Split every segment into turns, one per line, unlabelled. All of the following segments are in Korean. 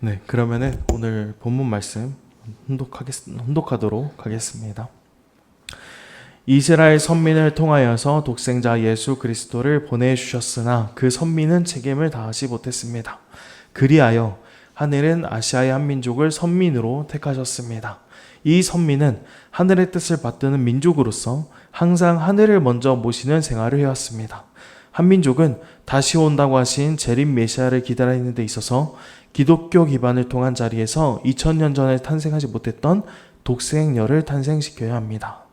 네, 그러면은 오늘 본문 말씀 혼독하도록 하겠습니다. 이스라엘 선민을 통하여서 독생자 예수 그리스도를 보내주셨으나 그 선민은 책임을 다하지 못했습니다. 그리하여 하늘은 아시아의 한 민족을 선민으로 택하셨습니다. 이 선민은 하늘의 뜻을 받드는 민족으로서 항상 하늘을 먼저 모시는 생활을 해왔습니다. 한 민족은 다시 온다고 하신 재림 메시아를 기다리는 데 있어서 기독교 기반을 통한 자리에서 2000년 전에 탄생하지 못했던 독생녀를 탄생시켜야 합니다.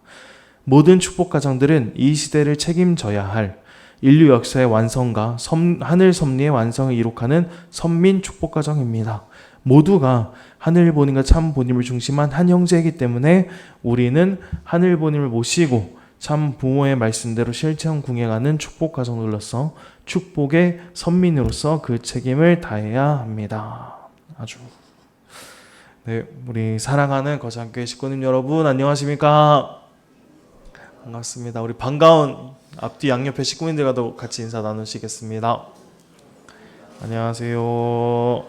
모든 축복 가정들은 이 시대를 책임져야 할 인류 역사의 완성과 하늘 섭리의 완성을 이룩하는 선민 축복 가정입니다. 모두가 하늘 본인과 참 본인을 중심한 한 형제이기 때문에 우리는 하늘 본인을 모시고 참 부모의 말씀대로 실천 궁행하는 축복 가정으로서 축복의 선민으로서 그 책임을 다해야 합니다. 네, 우리 사랑하는 거창교회 식구님 여러분 안녕하십니까? 반갑습니다. 우리 반가운 앞뒤 양옆에 식구인들과도 같이 인사 나누시겠습니다. 안녕하세요.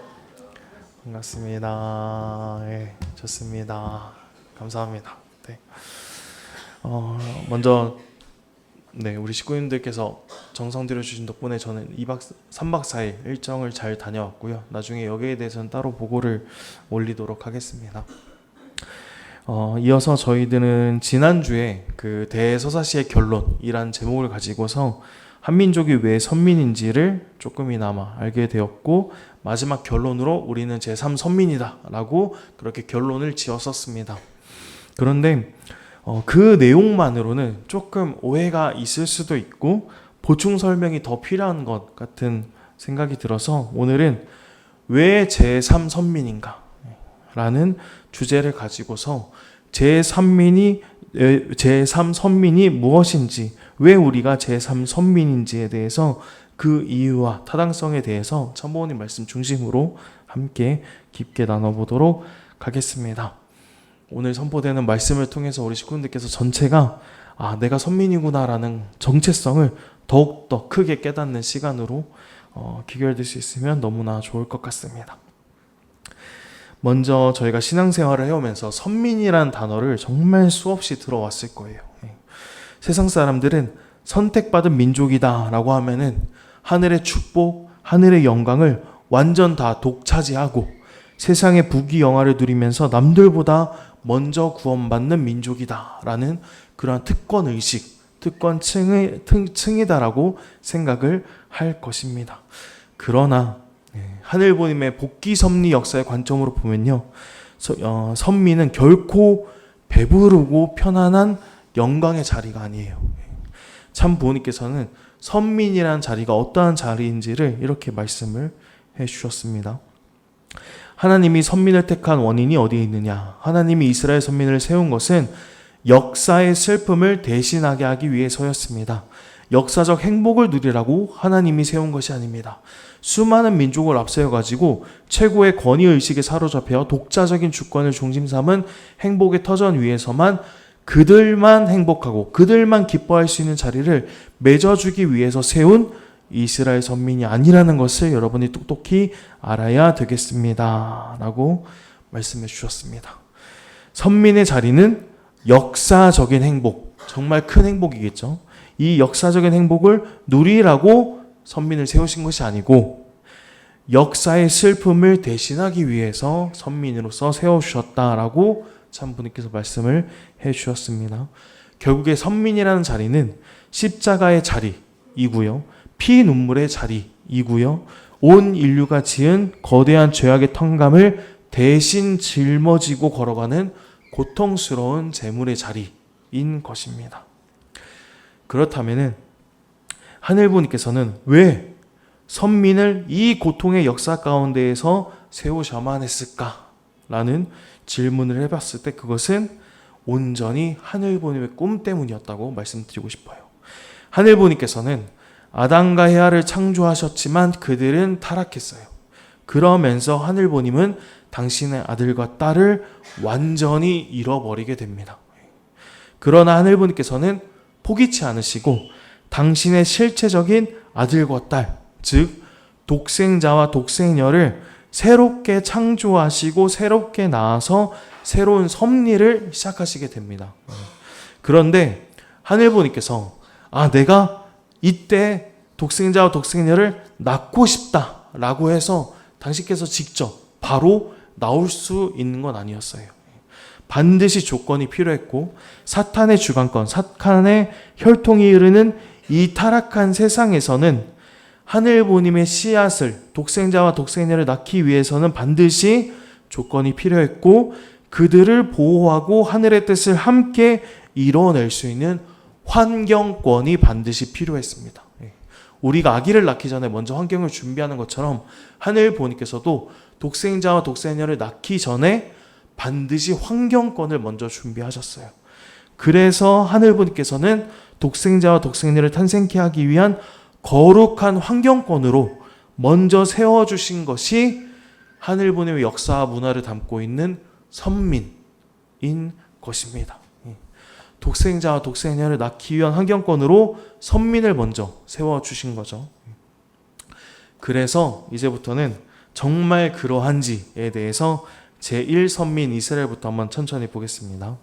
반갑습니다. 네, 좋습니다. 감사합니다. 네. 먼저 우리 식구님들께서 정성 들여주신 덕분에 저는 3박 4일 일정을 잘 다녀왔고요. 나중에 여기에 대해서는 따로 보고를 올리도록 하겠습니다. 이어서 저희들은 지난주에 그 대서사시의 결론이라는 제목을 가지고서 한민족이 왜 선민인지를 조금이나마 알게 되었고, 마지막 결론으로 우리는 제3선민이다 라고 그렇게 결론을 지었었습니다. 그런데 그 내용만으로는 조금 오해가 있을 수도 있고 보충 설명이 더 필요한 것 같은 생각이 들어서 오늘은 왜 제3선민인가 라는 주제를 가지고서 제3선민이 무엇인지, 왜 우리가 제3선민인지에 대해서 그 이유와 타당성에 대해서 참모님 말씀 중심으로 함께 깊게 나눠보도록 하겠습니다. 오늘 선포되는 말씀을 통해서 우리 식구분들께서 전체가 내가 선민이구나 라는 정체성을 더욱더 크게 깨닫는 시간으로 귀결될 수 있으면 너무나 좋을 것 같습니다. 먼저 저희가 신앙생활을 해오면서 선민이라는 단어를 정말 수없이 들어왔을 거예요. 세상 사람들은 선택받은 민족이다 라고 하면은 하늘의 축복, 하늘의 영광을 완전 다 독차지하고 세상의 부귀영화를 누리면서 남들보다 먼저 구원받는 민족이다 라는 그러한 특권의식, 특권층이다라고 생각을 할 것입니다. 그러나 하늘보님의 복귀섭리 역사의 관점으로 보면요, 선민은 결코 배부르고 편안한 영광의 자리가 아니에요. 참 부모님께서는 선민이라는 자리가 어떠한 자리인지를 이렇게 말씀을 해주셨습니다. 하나님이 선민을 택한 원인이 어디에 있느냐? 하나님이 이스라엘 선민을 세운 것은 역사의 슬픔을 대신하게 하기 위해서였습니다. 역사적 행복을 누리라고 하나님이 세운 것이 아닙니다. 수많은 민족을 앞세워가지고 최고의 권위의식에 사로잡혀 독자적인 주권을 중심 삼은 행복의 터전 위에서만 그들만 행복하고 그들만 기뻐할 수 있는 자리를 맺어주기 위해서 세운 이스라엘 선민이 아니라는 것을 여러분이 똑똑히 알아야 되겠습니다 라고 말씀해 주셨습니다. 선민의 자리는 역사적인 행복, 정말 큰 행복이겠죠. 이 역사적인 행복을 누리라고 선민을 세우신 것이 아니고 역사의 슬픔을 대신하기 위해서 선민으로서 세워주셨다라고 참부님께서 말씀을 해주셨습니다. 결국에 선민이라는 자리는 십자가의 자리이고요, 피눈물의 자리이고요, 온 인류가 지은 거대한 죄악의 턴감을 대신 짊어지고 걸어가는 고통스러운 재물의 자리인 것입니다. 그렇다면 하늘부님께서는 왜 선민을 이 고통의 역사 가운데에서 세우셔야만 했을까라는 질문을 해봤을 때 그것은 온전히 하늘부님의 꿈 때문이었다고 말씀드리고 싶어요. 하늘부님께서는 아담과 헤아를 창조하셨지만 그들은 타락했어요. 그러면서 하늘부님은 당신의 아들과 딸을 완전히 잃어버리게 됩니다. 그러나 하늘부님께서는 포기치 않으시고 당신의 실체적인 아들과 딸, 즉 독생자와 독생녀를 새롭게 창조하시고 새롭게 나아서 새로운 섭리를 시작하시게 됩니다. 그런데 하늘부님께서 내가 이때 독생자와 독생녀를 낳고 싶다라고 해서 당신께서 직접 바로 나올 수 있는 건 아니었어요. 반드시 조건이 필요했고 사탄의 주관권, 사탄의 혈통이 흐르는 이 타락한 세상에서는 하늘부님의 씨앗을, 독생자와 독생녀를 낳기 위해서는 반드시 조건이 필요했고 그들을 보호하고 하늘의 뜻을 함께 이뤄낼 수 있는 환경권이 반드시 필요했습니다. 우리가 아기를 낳기 전에 먼저 환경을 준비하는 것처럼 하늘부님께서도 독생자와 독생녀를 낳기 전에 반드시 환경권을 먼저 준비하셨어요. 그래서 하늘부님께서는 독생자와 독생녀를 탄생케 하기 위한 거룩한 환경권으로 먼저 세워주신 것이 하늘부님의 역사와 문화를 담고 있는 선민인 것입니다. 독생자와 독생녀를 낳기 위한 환경권으로 선민을 먼저 세워주신 거죠. 그래서 이제부터는 정말 그러한지에 대해서 제1선민 이스라엘부터 한번 천천히 보겠습니다.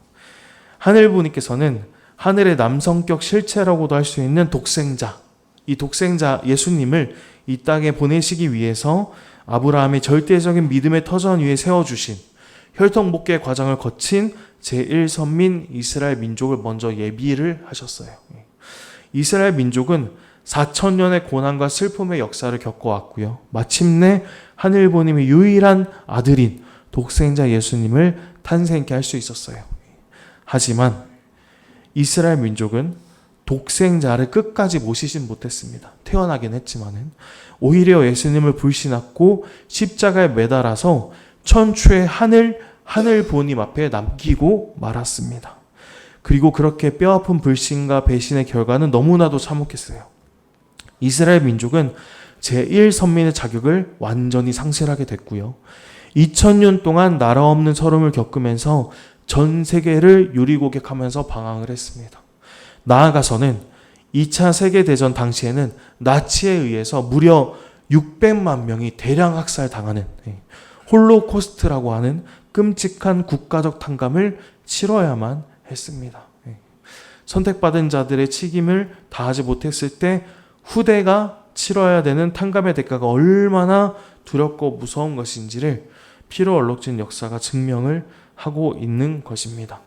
하늘부님께서는 하늘의 남성격 실체라고도 할 수 있는 독생자, 이 독생자 예수님을 이 땅에 보내시기 위해서 아브라함의 절대적인 믿음의 터전 위에 세워주신 혈통 복귀의 과정을 거친 제1선민 이스라엘 민족을 먼저 예비를 하셨어요. 이스라엘 민족은 4,000년의 고난과 슬픔의 역사를 겪어왔고요. 마침내 하늘부님의 유일한 아들인 독생자 예수님을 탄생케 할 수 있었어요. 하지만 이스라엘 민족은 독생자를 끝까지 모시진 못했습니다. 태어나긴 했지만은 오히려 예수님을 불신하고 십자가에 매달아서 천추의 하늘부님 앞에 남기고 말았습니다. 그리고 그렇게 뼈아픈 불신과 배신의 결과는 너무나도 참혹했어요. 이스라엘 민족은 제1선민의 자격을 완전히 상실하게 됐고요. 2000년 동안 나라 없는 서름을 겪으면서 전 세계를 유리고객하면서 방황을 했습니다. 나아가서는 2차 세계대전 당시에는 나치에 의해서 무려 600만 명이 대량 학살당하는 홀로코스트라고 하는 끔찍한 국가적 탕감을 치러야만 했습니다. 선택받은 자들의 책임을 다하지 못했을 때 후대가 치러야 되는 탕감의 대가가 얼마나 두렵고 무서운 것인지를 피로 얼룩진 역사가 증명을 하고 있는 것입니다.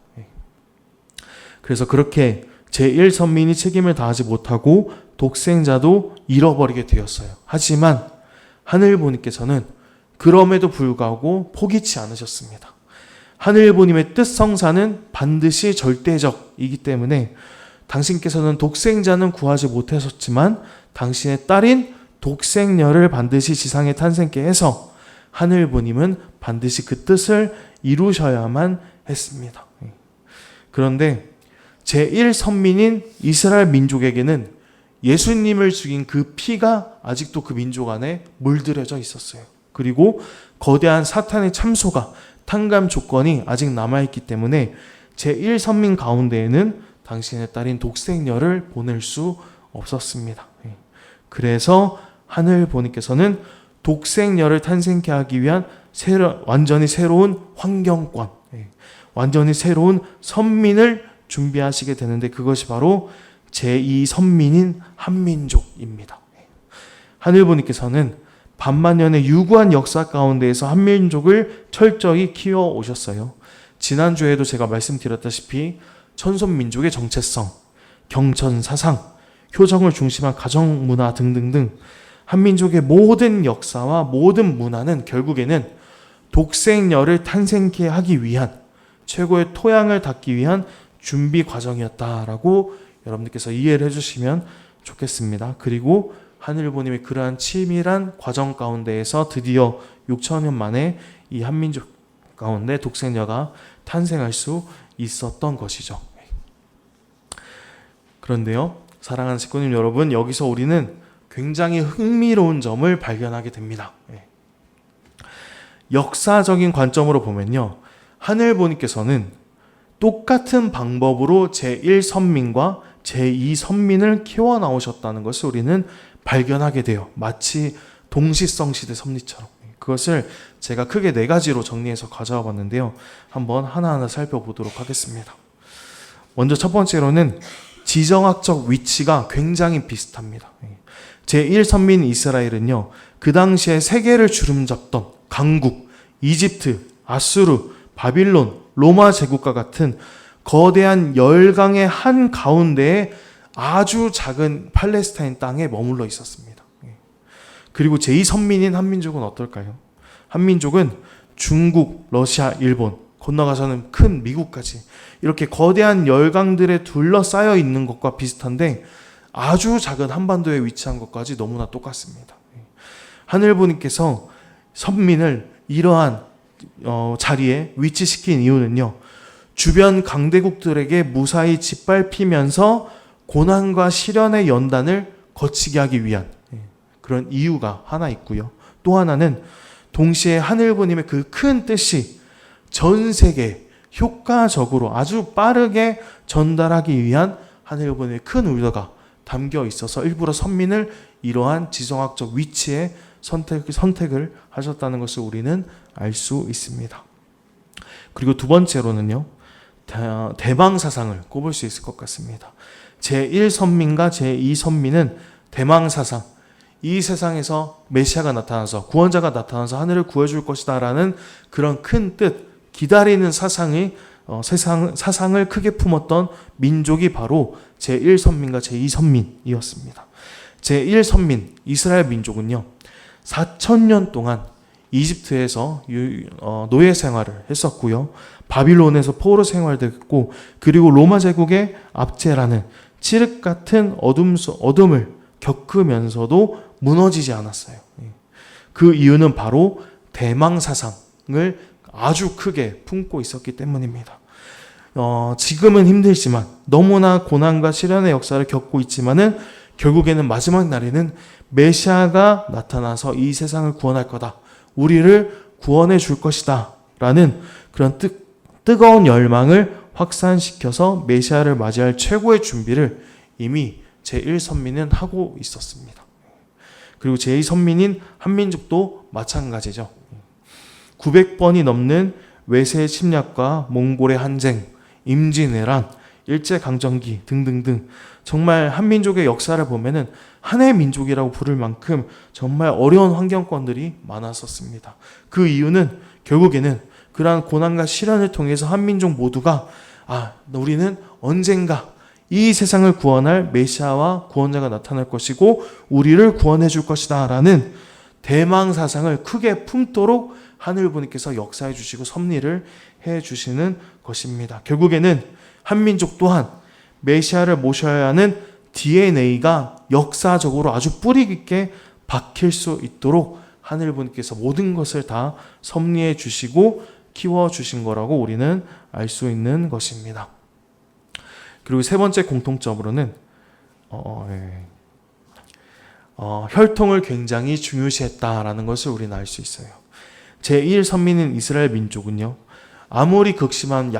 그래서 그렇게 제1선민이 책임을 다하지 못하고 독생자도 잃어버리게 되었어요. 하지만 하늘부님께서는 그럼에도 불구하고 포기치 않으셨습니다. 하늘부님의 뜻 성사는 반드시 절대적이기 때문에 당신께서는 독생자는 구하지 못하셨지만 당신의 딸인 독생녀를 반드시 지상에 탄생케 해서 하늘부님은 반드시 그 뜻을 이루셔야만 했습니다. 그런데 제1선민인 이스라엘 민족에게는 예수님을 죽인 그 피가 아직도 그 민족 안에 물들여져 있었어요. 그리고 거대한 사탄의 참소가 탕감 조건이 아직 남아있기 때문에 제1선민 가운데에는 당신의 딸인 독생녀를 보낼 수 없었습니다. 그래서 하늘부님께서는 독생녀를 탄생케 하기 위한 완전히 새로운 환경권, 완전히 새로운 선민을 준비하시게 되는데 그것이 바로 제2선민인 한민족입니다. 하늘부님께서는 반만년의 유구한 역사 가운데에서 한민족을 철저히 키워오셨어요. 지난주에도 제가 말씀드렸다시피 천손민족의 정체성, 경천사상, 효정을 중심한 가정문화 등등등 한민족의 모든 역사와 모든 문화는 결국에는 독생녀를 탄생케 하기 위한 최고의 토양을 닦기 위한 준비 과정이었다라고 여러분들께서 이해를 해주시면 좋겠습니다. 그리고 하늘부님의 그러한 치밀한 과정 가운데에서 드디어 6,000년 만에 이 한민족 가운데 독생녀가 탄생할 수 있었던 것이죠. 그런데요, 사랑하는 식구님 여러분, 여기서 우리는 굉장히 흥미로운 점을 발견하게 됩니다. 역사적인 관점으로 보면요, 하늘부님께서는 똑같은 방법으로 제1선민과 제2선민을 키워 나오셨다는 것을 우리는 발견하게 돼요. 마치 동시성시대 섭리처럼. 그것을 제가 크게 4가지로 정리해서 가져와 봤는데요. 한번 하나하나 살펴보도록 하겠습니다. 먼저 첫 번째로는 지정학적 위치가 굉장히 비슷합니다. 제1선민 이스라엘은요, 그 당시에 세계를 주름잡던 강국, 이집트, 아수르, 바빌론, 로마 제국과 같은 거대한 열강의 한 가운데에 아주 작은 팔레스타인 땅에 머물러 있었습니다. 그리고 제2선민인 한민족은 어떨까요? 한민족은 중국, 러시아, 일본, 건너가서는 큰 미국까지 이렇게 거대한 열강들에 둘러싸여 있는 것과 비슷한데 아주 작은 한반도에 위치한 것까지 너무나 똑같습니다. 하늘부님께서 선민을 이러한 자리에 위치시킨 이유는요, 주변 강대국들에게 무사히 짓밟히면서 고난과 시련의 연단을 거치게 하기 위한 그런 이유가 하나 있고요. 또 하나는 동시에 하늘부님의 그 큰 뜻이 전 세계에 효과적으로 아주 빠르게 전달하기 위한 하늘부님의 큰 의도가 담겨 있어서 일부러 선민을 이러한 지정학적 위치에 선택을 하셨다는 것을 우리는 알 수 있습니다. 그리고 두 번째로는요, 대망사상을 꼽을 수 있을 것 같습니다. 제1선민과 제2선민은 대망사상, 이 세상에서 메시아가 나타나서 구원자가 나타나서 하늘을 구해줄 것이다 라는 그런 큰 뜻, 기다리는 사상을 크게 품었던 민족이 바로 제1선민과 제2선민이었습니다. 제1선민 이스라엘 민족은요, 4,000년 동안 이집트에서 노예 생활을 했었고요, 바빌론에서 포로 생활도 했고, 그리고 로마 제국의 압제라는 칠흑 같은 어둠을 겪으면서도 무너지지 않았어요. 그 이유는 바로 대망사상을 아주 크게 품고 있었기 때문입니다. 지금은 힘들지만, 너무나 고난과 시련의 역사를 겪고 있지만은 결국에는 마지막 날에는 메시아가 나타나서 이 세상을 구원할 거다, 우리를 구원해 줄 것이다 라는 그런 뜨거운 열망을 확산시켜서 메시아를 맞이할 최고의 준비를 이미 제1선민은 하고 있었습니다. 그리고 제2선민인 한민족도 마찬가지죠. 900번이 넘는 외세 침략과 몽골의 한쟁, 임진왜란, 일제강점기 등등등 정말 한민족의 역사를 보면은 한해 민족이라고 부를 만큼 정말 어려운 환경권들이 많았었습니다. 그 이유는 결국에는 그러한 고난과 시련을 통해서 한민족 모두가 우리는 언젠가 이 세상을 구원할 메시아와 구원자가 나타날 것이고 우리를 구원해 줄 것이다 라는 대망사상을 크게 품도록 하늘부님께서 역사해 주시고 섭리를 해 주시는 것입니다. 결국에는 한민족 또한 메시아를 모셔야 하는 DNA가 역사적으로 아주 뿌리 깊게 박힐 수 있도록 하늘부님께서 모든 것을 다 섭리해 주시고 키워주신 거라고 우리는 알 수 있는 것입니다. 그리고 세 번째 공통점으로는 혈통을 굉장히 중요시했다라는 것을 우리는 알 수 있어요. 제1선민인 이스라엘 민족은요, 아무리 극심한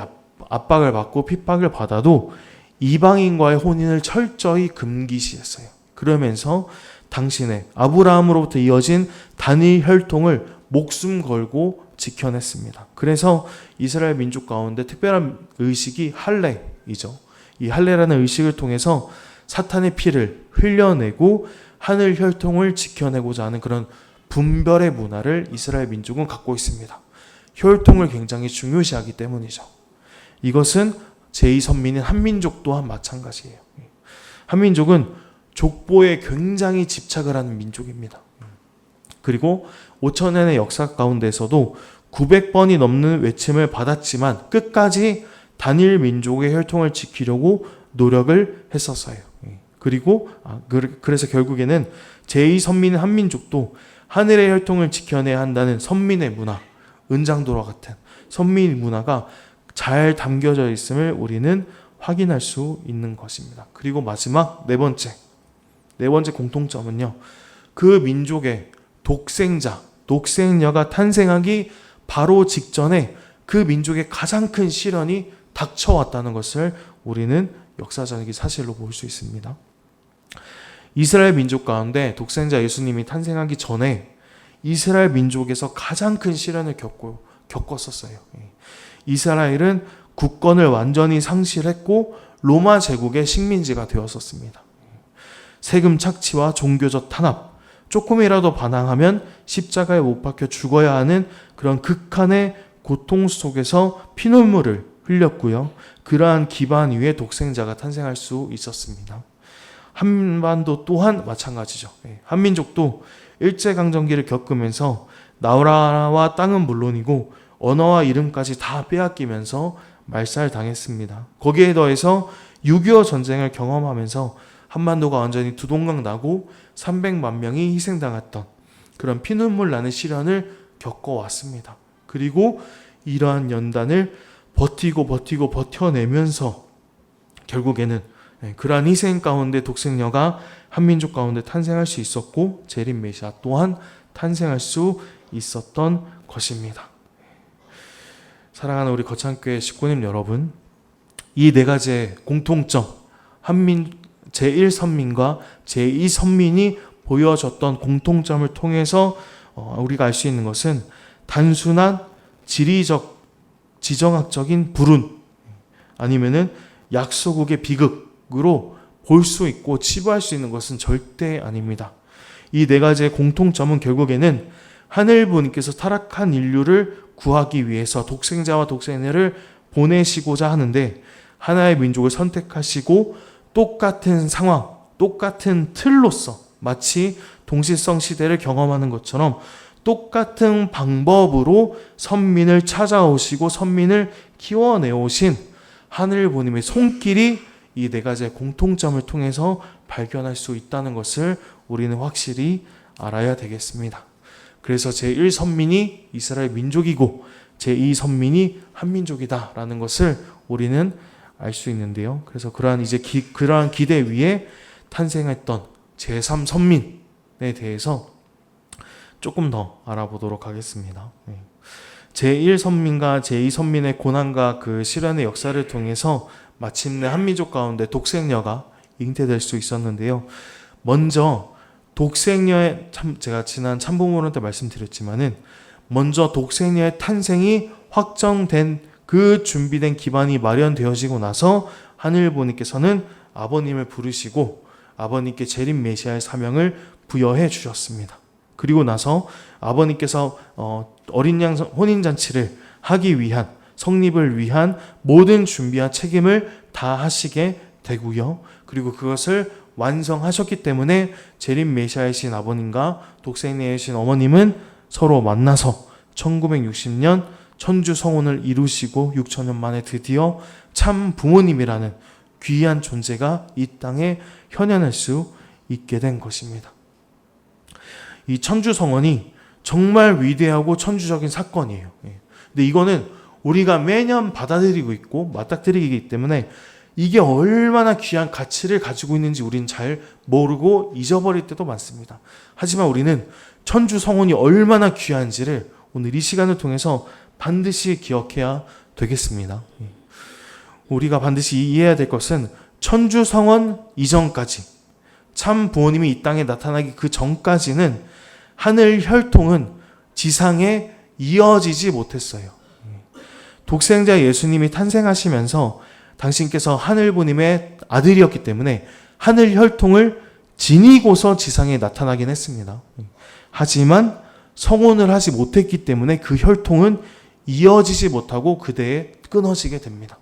압박을 받고 핍박을 받아도 이방인과의 혼인을 철저히 금기시했어요. 그러면서 당신의 아브라함으로부터 이어진 단일 혈통을 목숨 걸고 지켜냈습니다. 그래서 이스라엘 민족 가운데 특별한 의식이 할례이죠. 이 할례라는 의식을 통해서 사탄의 피를 흘려내고 하늘 혈통을 지켜내고자 하는 그런 분별의 문화를 이스라엘 민족은 갖고 있습니다. 혈통을 굉장히 중요시하기 때문이죠. 이것은 제2선민인 한민족 또한 마찬가지예요. 한민족은 족보에 굉장히 집착을 하는 민족입니다. 그리고 5,000년의 역사 가운데서도 900번이 넘는 외침을 받았지만 끝까지 단일 민족의 혈통을 지키려고 노력을 했었어요. 그리고 그래서 결국에는 제2선민인 한민족도 하늘의 혈통을 지켜내야 한다는 선민의 문화, 은장도와 같은 선민 문화가 잘 담겨져 있음을 우리는 확인할 수 있는 것입니다. 그리고 마지막 네 번째 공통점은요, 그 민족의 독생녀가 탄생하기 바로 직전에 그 민족의 가장 큰 시련이 닥쳐왔다는 것을 우리는 역사적인 사실로 볼 수 있습니다. 이스라엘 민족 가운데 독생자 예수님이 탄생하기 전에 이스라엘 민족에서 가장 큰 시련을 겪었었어요. 이스라엘은 국권을 완전히 상실했고 로마 제국의 식민지가 되었었습니다. 세금 착취와 종교적 탄압, 조금이라도 반항하면 십자가에 못 박혀 죽어야 하는 그런 극한의 고통 속에서 피눈물을 흘렸고요. 그러한 기반 위에 독생자가 탄생할 수 있었습니다. 한반도 또한 마찬가지죠. 한민족도 일제강점기를 겪으면서 나라와 땅은 물론이고 언어와 이름까지 다 빼앗기면서 말살당했습니다. 거기에 더해서 6.25 전쟁을 경험하면서 한반도가 완전히 두동강 나고 300만 명이 희생당했던 그런 피눈물 나는 시련을 겪어왔습니다. 그리고 이러한 연단을 버텨내면서 결국에는 그러한 희생 가운데 독생녀가 한민족 가운데 탄생할 수 있었고 재림 메시아 또한 탄생할 수 있었던 것입니다. 사랑하는 우리 거창교회 식구님 여러분, 이 네 가지의 공통점, 제1선민과 제2선민이 보여줬던 공통점을 통해서 우리가 알 수 있는 것은 단순한 지정학적인 불운 아니면은 약소국의 비극으로 볼 수 있고 치부할 수 있는 것은 절대 아닙니다. 이 네 가지의 공통점은 결국에는 하늘부님께서 타락한 인류를 구하기 위해서 독생자와 독생녀를 보내시고자 하는데 하나의 민족을 선택하시고 똑같은 상황, 똑같은 틀로서 마치 동실성 시대를 경험하는 것처럼 똑같은 방법으로 선민을 찾아오시고 선민을 키워내오신 하늘부님의 손길이 이 네 가지의 공통점을 통해서 발견할 수 있다는 것을 우리는 확실히 알아야 되겠습니다. 그래서 제1선민이 이스라엘 민족이고 제2선민이 한민족이다라는 것을 우리는 알 수 있는데요. 그래서 그러한 기대 위에 탄생했던 제3선민에 대해서 조금 더 알아보도록 하겠습니다. 제1선민과 제2선민의 고난과 그 시련의 역사를 통해서 마침내 한민족 가운데 독생녀가 잉태될 수 있었는데요. 먼저 독생녀의 제가 지난 참부모론 때 말씀드렸지만은 먼저 독생녀의 탄생이 확정된 그 준비된 기반이 마련되어지고 나서 하늘부님께서는 아버님을 부르시고 아버님께 재림 메시아의 사명을 부여해 주셨습니다. 그리고 나서 아버님께서 어린 양 혼인잔치를 하기 위한 성립을 위한 모든 준비와 책임을 다 하시게 되고요. 그리고 그것을 완성하셨기 때문에 재림 메시아이신 아버님과 독생녀이신 어머님은 서로 만나서 1960년 천주 성혼을 이루시고 6천년 만에 드디어 참 부모님이라는 귀한 존재가 이 땅에 현현할 수 있게 된 것입니다. 이 천주 성혼이 정말 위대하고 천주적인 사건이에요. 근데 이거는 우리가 매년 받아들이고 있고 맞닥뜨리기 때문에 이게 얼마나 귀한 가치를 가지고 있는지 우리는 잘 모르고 잊어버릴 때도 많습니다. 하지만 우리는 천주 성혼이 얼마나 귀한지를 오늘 이 시간을 통해서 반드시 기억해야 되겠습니다. 우리가 반드시 이해해야 될 것은 천주 성혼 이전까지 참 부모님이 이 땅에 나타나기 그 전까지는 하늘 혈통은 지상에 이어지지 못했어요. 독생자 예수님이 탄생하시면서 당신께서 하늘부님의 아들이었기 때문에 하늘 혈통을 지니고서 지상에 나타나긴 했습니다. 하지만 성혼을 하지 못했기 때문에 그 혈통은 이어지지 못하고 그대에 끊어지게 됩니다.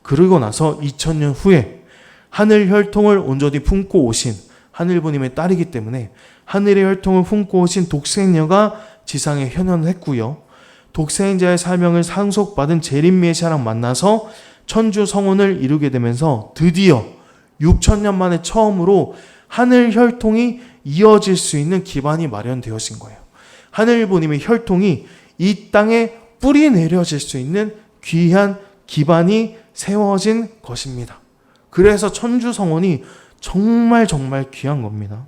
그러고 나서 2000년 후에 하늘 혈통을 온전히 품고 오신 하늘부님의 딸이기 때문에 하늘의 혈통을 품고 오신 독생녀가 지상에 현현했고요. 독생자의 사명을 상속받은 재림 메시아랑 만나서 천주 성혼을 이루게 되면서 드디어 6천년 만에 처음으로 하늘 혈통이 이어질 수 있는 기반이 마련되어진 거예요. 하늘부님의 혈통이 이 땅에 뿌리 내려질 수 있는 귀한 기반이 세워진 것입니다. 그래서 천주 성혼이 정말 귀한 겁니다.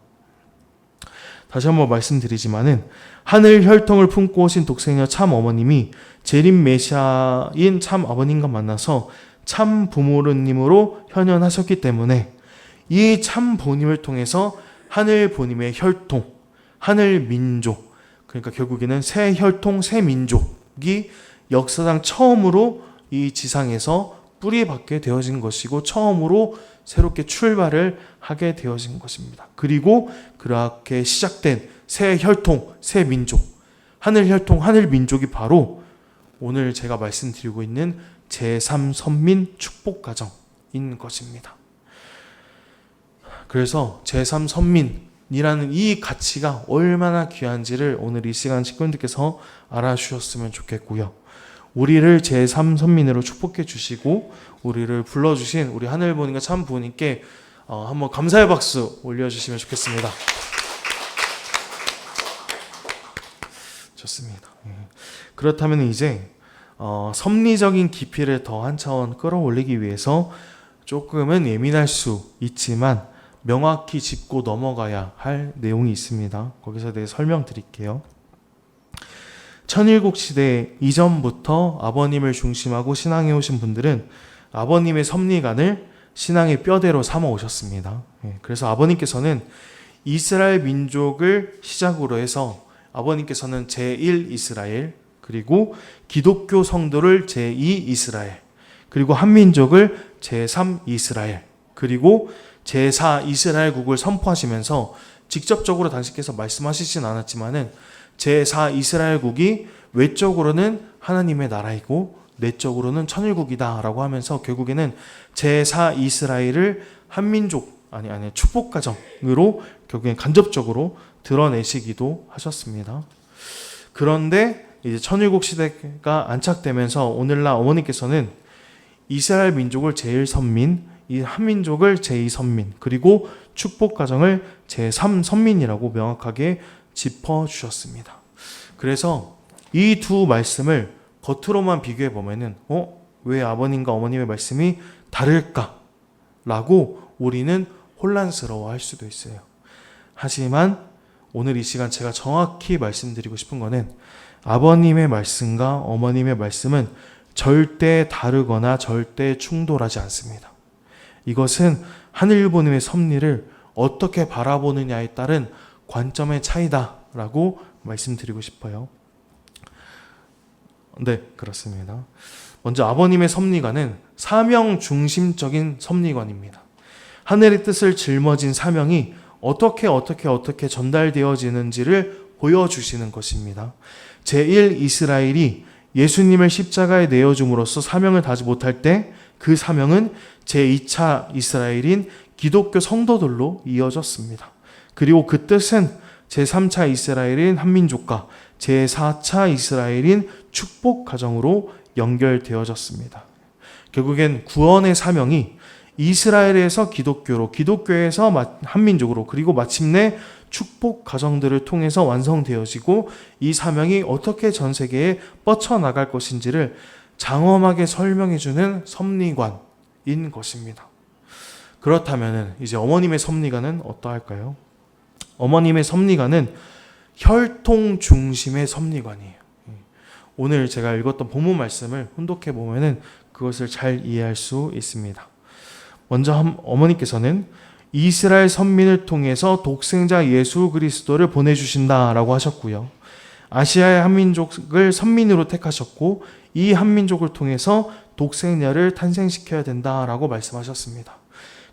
다시 한번 말씀드리지만은 하늘 혈통을 품고 오신 독생녀 참 어머님이 재림 메시아인 참 아버님과 만나서 참 부모님으로 현현하셨기 때문에 이 참 부모님을 통해서 하늘 부모님의 혈통, 하늘 민족, 그러니까 결국에는 새 혈통, 새 민족이 역사상 처음으로 이 지상에서 뿌리박게 되어진 것이고 처음으로 새롭게 출발을 하게 되어진 것입니다. 그리고 그렇게 시작된 새 혈통, 새 민족, 하늘 혈통, 하늘 민족이 바로 오늘 제가 말씀드리고 있는 제3선민 축복가정인 것입니다. 그래서 제3선민이라는 이 가치가 얼마나 귀한지를 오늘 이 시간 식구님들께서 알아주셨으면 좋겠고요. 우리를 제3선민으로 축복해 주시고 우리를 불러주신 우리 하늘부모님과 참부모님께 한번 감사의 박수 올려주시면 좋겠습니다. 좋습니다. 그렇다면 이제 섭리적인 깊이를 더 한 차원 끌어올리기 위해서 조금은 예민할 수 있지만 명확히 짚고 넘어가야 할 내용이 있습니다. 거기서 대해 설명드릴게요. 천일국 시대 이전부터 아버님을 중심하고 신앙해 오신 분들은 아버님의 섭리관을 신앙의 뼈대로 삼아 오셨습니다. 그래서 아버님께서는 이스라엘 민족을 시작으로 해서 아버님께서는 제1 이스라엘, 그리고 기독교 성도를 제2 이스라엘, 그리고 한민족을 제3 이스라엘, 그리고 제4 이스라엘국을 선포하시면서 직접적으로 당신께서 말씀하시진 않았지만은 제4 이스라엘국이 외적으로는 하나님의 나라이고 내적으로는 천일국이다 라고 하면서 결국에는 제4 이스라엘을 한민족, 축복가정으로 결국엔 간접적으로 드러내시기도 하셨습니다. 그런데 이제 천일국 시대가 안착되면서 오늘날 어머니께서는 이스라엘 민족을 제1선민, 이 한민족을 제2선민, 그리고 축복가정을 제3선민이라고 명확하게 짚어주셨습니다. 그래서 이 두 말씀을 겉으로만 비교해 보면은 왜 아버님과 어머님의 말씀이 다를까? 라고 우리는 혼란스러워 할 수도 있어요. 하지만 오늘 이 시간 제가 정확히 말씀드리고 싶은 거는 아버님의 말씀과 어머님의 말씀은 절대 다르거나 절대 충돌하지 않습니다. 이것은 하늘부모님의 섭리를 어떻게 바라보느냐에 따른 관점의 차이다라고 말씀드리고 싶어요. 네, 그렇습니다. 먼저 아버님의 섭리관은 사명 중심적인 섭리관입니다. 하늘의 뜻을 짊어진 사명이 어떻게 전달되어지는지를 보여주시는 것입니다. 제1 이스라엘이 예수님을 십자가에 내어줌으로써 사명을 다하지 못할 때 그 사명은 제2차 이스라엘인 기독교 성도들로 이어졌습니다. 그리고 그 뜻은 제3차 이스라엘인 한민족과 제4차 이스라엘인 축복 가정으로 연결되어졌습니다. 결국엔 구원의 사명이 이스라엘에서 기독교로, 기독교에서 한민족으로, 그리고 마침내 축복 가정들을 통해서 완성되어지고 이 사명이 어떻게 전 세계에 뻗쳐나갈 것인지를 장엄하게 설명해주는 섭리관인 것입니다. 그렇다면 이제 어머님의 섭리관은 어떠할까요? 어머님의 섭리관은 혈통 중심의 섭리관이에요. 오늘 제가 읽었던 본문 말씀을 혼독해 보면은 그것을 잘 이해할 수 있습니다. 먼저 어머니께서는 이스라엘 선민을 통해서 독생자 예수 그리스도를 보내주신다라고 하셨고요. 아시아의 한민족을 선민으로 택하셨고 이 한민족을 통해서 독생녀를 탄생시켜야 된다라고 말씀하셨습니다.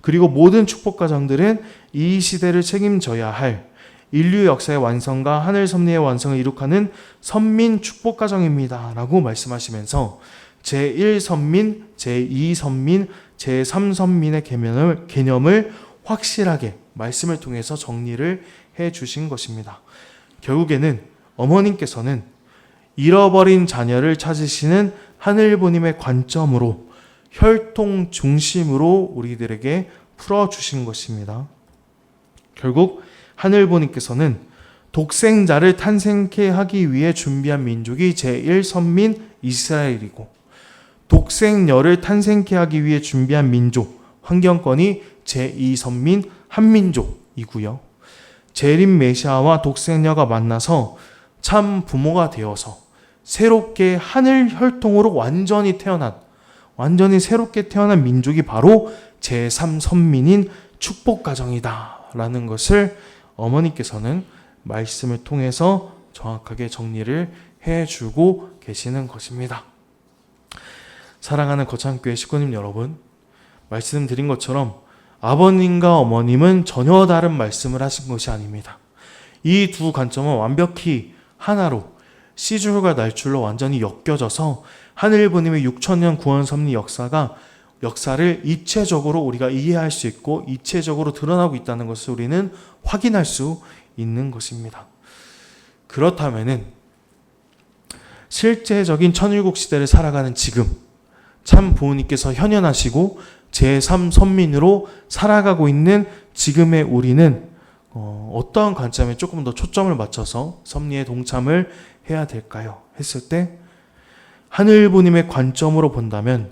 그리고 모든 축복가정들은 이 시대를 책임져야 할 인류 역사의 완성과 하늘 섭리의 완성을 이룩하는 선민 축복가정입니다 라고 말씀하시면서 제1선민, 제2선민, 제3선민의 개념을 확실하게 말씀을 통해서 정리를 해 주신 것입니다. 결국에는 어머님께서는 잃어버린 자녀를 찾으시는 하늘부모님의 관점으로 혈통 중심으로 우리들에게 풀어주신 것입니다. 결국 하늘부모님께서는 독생자를 탄생케 하기 위해 준비한 민족이 제1선민 이스라엘이고 독생녀를 탄생케 하기 위해 준비한 민족, 환경권이 제2선민 한민족이고요. 재림 메시아와 독생녀가 만나서 참 부모가 되어서 새롭게 하늘 혈통으로 완전히 새롭게 태어난 민족이 바로 제3선민인 축복가정이다 라는 것을 어머니께서는 말씀을 통해서 정확하게 정리를 해주고 계시는 것입니다. 사랑하는 거창교회 식구님 여러분, 말씀드린 것처럼 아버님과 어머님은 전혀 다른 말씀을 하신 것이 아닙니다. 이 두 관점은 완벽히 하나로 씨줄과 날줄로 완전히 엮여져서 하늘부님의 6천년 구원 섭리 역사를 입체적으로 우리가 이해할 수 있고 입체적으로 드러나고 있다는 것을 우리는 확인할 수 있는 것입니다. 그렇다면은 실제적인 천일국 시대를 살아가는 지금 참 부모님께서 현현하시고 제3선민으로 살아가고 있는 지금의 우리는 어떠한 관점에 조금 더 초점을 맞춰서 섭리에 동참을 해야 될까요? 했을 때 하늘부님의 관점으로 본다면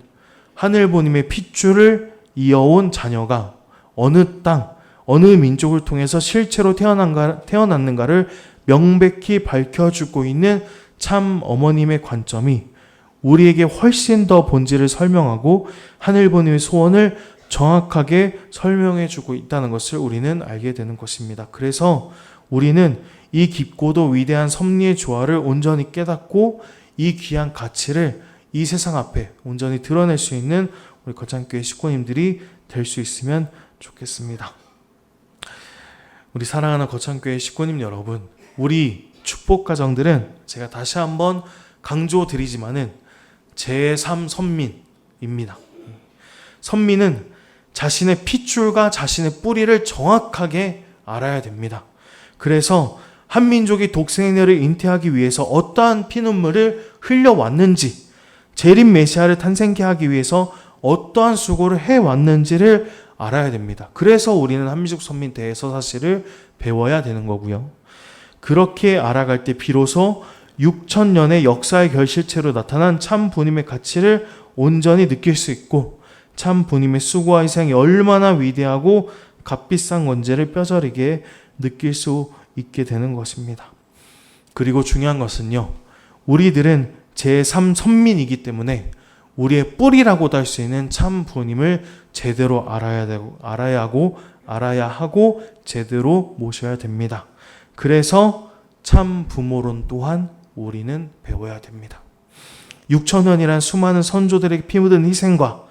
하늘부님의 핏줄을 이어온 자녀가 어느 땅, 어느 민족을 통해서 실체로 태어났는가를 명백히 밝혀주고 있는 참 어머님의 관점이 우리에게 훨씬 더 본질을 설명하고 하늘부님의 소원을 정확하게 설명해주고 있다는 것을 우리는 알게 되는 것입니다. 그래서 우리는 이 깊고도 위대한 섭리의 조화를 온전히 깨닫고 이 귀한 가치를 이 세상 앞에 온전히 드러낼 수 있는 우리 거창교회 식구님들이 될 수 있으면 좋겠습니다. 우리 사랑하는 거창교회 식구님 여러분, 우리 축복가정들은 제가 다시 한번 강조드리지만은 제3선민입니다. 선민은 자신의 핏줄과 자신의 뿌리를 정확하게 알아야 됩니다. 그래서 한 민족이 독생애를 잉태하기 위해서 어떠한 피눈물을 흘려왔는지, 재림 메시아를 탄생케 하기 위해서 어떠한 수고를 해왔는지를 알아야 됩니다. 그래서 우리는 한민족 선민 대서사실을 배워야 되는 거고요. 그렇게 알아갈 때 비로소 6천년의 역사의 결실체로 나타난 참 부님의 가치를 온전히 느낄 수 있고 참 부님의 수고와 희생이 얼마나 위대하고 값비싼 건지를 뼈저리게 느낄 수 있게 되는 것입니다. 그리고 중요한 것은요, 우리들은 제3선민이기 때문에 우리의 뿌리라고도 할 수 있는 참 부님을 제대로 알아야 하고 제대로 모셔야 됩니다. 그래서 참 부모론 또한 우리는 배워야 됩니다. 6천년이란 수많은 선조들에게 피 묻은 희생과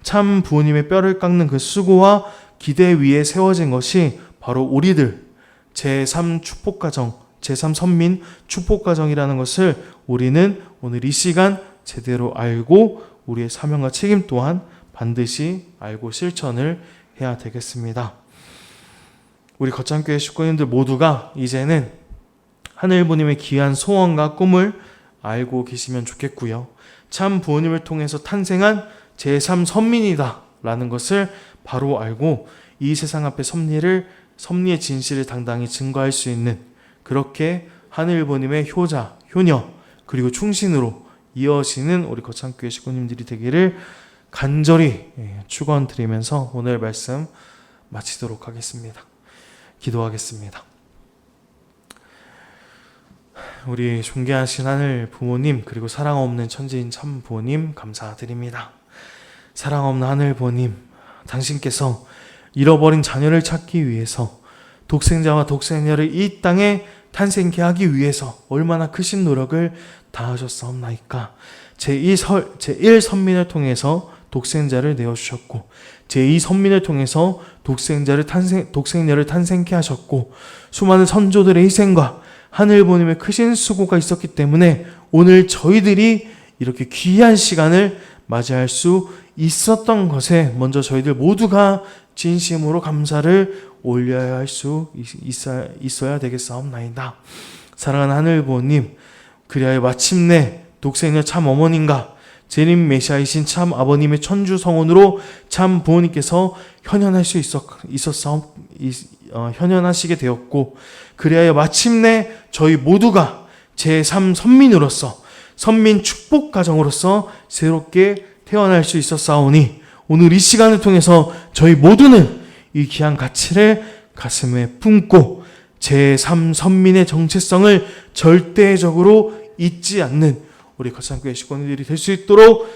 참 부모님의 뼈를 깎는 그 수고와 기대 위에 세워진 것이 바로 우리들 제3 축복가정, 제3선민 축복가정이라는 것을 우리는 오늘 이 시간 제대로 알고 우리의 사명과 책임 또한 반드시 알고 실천을 해야 되겠습니다. 우리 거창교회 식구님들 모두가 이제는 하늘부님의 귀한 소원과 꿈을 알고 계시면 좋겠고요. 참 부모님을 통해서 탄생한 제3선민이다 라는 것을 바로 알고 이 세상 앞에 섭리의 진실을 당당히 증거할 수 있는, 그렇게 하늘부님의 효자, 효녀 그리고 충신으로 이어지는 우리 거창교회 식구님들이 되기를 간절히 축원드리면서 오늘 말씀 마치도록 하겠습니다. 기도하겠습니다. 우리 존귀하신 하늘 부모님, 그리고 사랑 없는 천지인 참 부모님 감사드립니다. 사랑 없는 하늘 부모님, 당신께서 잃어버린 자녀를 찾기 위해서 독생자와 독생녀를 이 땅에 탄생케 하기 위해서 얼마나 크신 노력을 다하셨사옵나이까. 제1선민을 통해서 독생자를 내어주셨고 제2선민을 통해서 독생녀를 탄생케 하셨고 수많은 선조들의 희생과 하늘부님의 크신 수고가 있었기 때문에 오늘 저희들이 이렇게 귀한 시간을 맞이할 수 있었던 것에 먼저 저희들 모두가 진심으로 감사를 올려야 할 수 있어야 되겠사옵나이다. 사랑하는 하늘부모님, 그리하여 마침내 독생녀 참 어머님과 재림 메시아이신 참 아버님의 천주 성원으로 참 부모님께서 현현하시게 되었고, 그리하여 마침내 저희 모두가 제3선민으로서 선민 축복 가정으로서 새롭게 태어날 수 있었사오니 오늘 이 시간을 통해서 저희 모두는 이 귀한 가치를 가슴에 품고 제3선민의 정체성을 절대적으로 잊지 않는 우리 거창교회 식구들이 될 수 있도록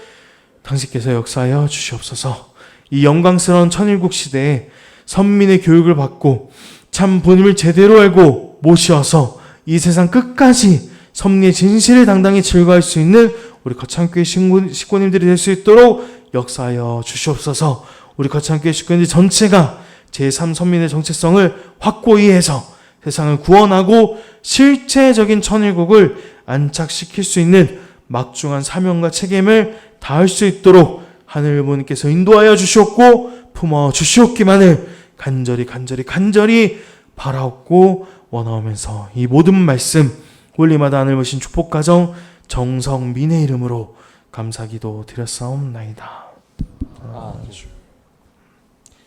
당신께서 역사하여 주시옵소서. 이 영광스러운 천일국 시대에 선민의 교육을 받고 참 부모님을 제대로 알고 모셔서 이 세상 끝까지 섭리의 진실을 당당히 증거할 수 있는 우리 거창교회 식구님들이 될 수 있도록 역사하여 주시옵소서. 우리 거창교회 식구님들 전체가 제3선민의 정체성을 확고히 해서 세상을 구원하고 실체적인 천일국을 안착시킬 수 있는 막중한 사명과 책임을 다할 수 있도록 하늘 부모님께서 인도하여 주시옵고 품어 주시옵기만을 간절히 바라옵고 원하오면서 이 모든 말씀 올리마다 하늘 보신 축복가정 정성민의 이름으로 감사기도 드렸사옵나이다. 아멘.